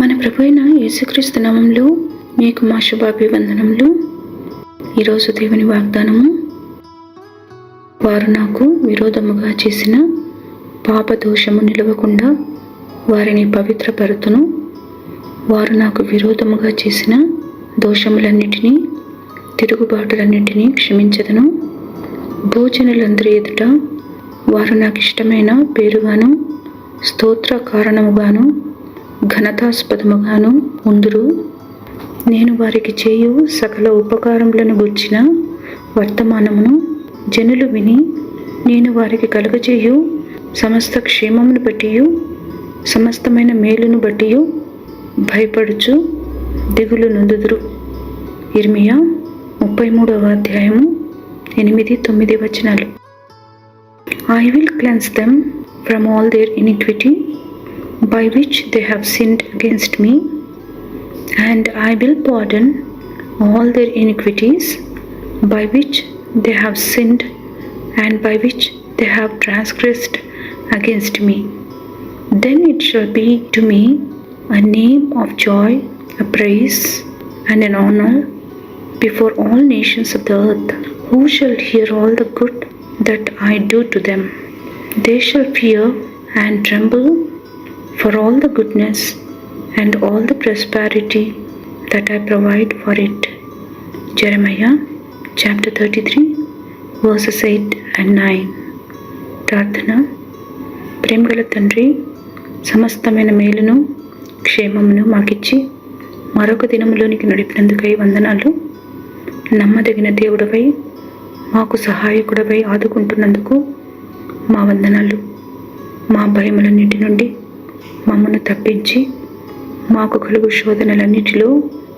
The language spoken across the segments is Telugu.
మన ప్రభు అయిన యేసుక్రీస్తు నామములో మీకు మా శుభాభివందనములు. ఈరోజు దేవుని వాగ్దానము, వారు నాకు విరోధముగా చేసిన పాపదోషము నిలవకుండా వారిని పవిత్రపరుతును. వారు నాకు విరోధముగా చేసిన దోషములన్నిటినీ, తిరుగుబాటులన్నిటినీ క్షమించదను. భూజనులందరి ఎదుట వారు నాకు ఇష్టమైన పేరుగాను, స్తోత్ర కారణముగాను, ఘనతాస్పదముగాను ఉందురు. నేను వారికి చేయు సకల ఉపకారములను గూర్చిన వర్తమానమును జనులు విని, నేను వారికి కలుగజేయు సమస్త క్షేమమును బట్టియు సమస్తమైన మేలును బట్టియు భయపడుచు దిగులు నొందుదురు. ఇర్మియా 33వ అధ్యాయము 8-9 వచనాలు. I will cleanse them from all their iniquity by which they have sinned against me, and I will pardon all their iniquities by which they have sinned and by which they have transgressed against me. Then it shall be to me a name of joy, a praise, and an honor before all nations of the earth, who shall hear all the good that I do to them. They shall fear and tremble for all the goodness and all the prosperity that I provide for it. Jeremiah chapter 33 verses 8 and 9. ప్రార్థన. ప్రేమగల తండ్రి, సమస్తమైన మేలును క్షేమమును మాకిచ్చి మరొక దినములోనికి నడిపినందుకై వందనాలు. నమ్మదగిన దేవుడవై, మాకు సహాయకుడవై ఆదుకుంటున్నందుకు మా వందనాలు. మా భయములన్నిటి నుండి మమ్మను తప్పించి మాకు కలుగు శోధనలన్నిటిలో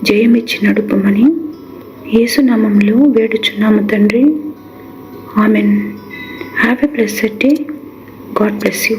జయమిచ్చి నడుపమని యేసు నామములో వేడుచున్నాము తండ్రి. Amen. Have a blessed day. God bless you.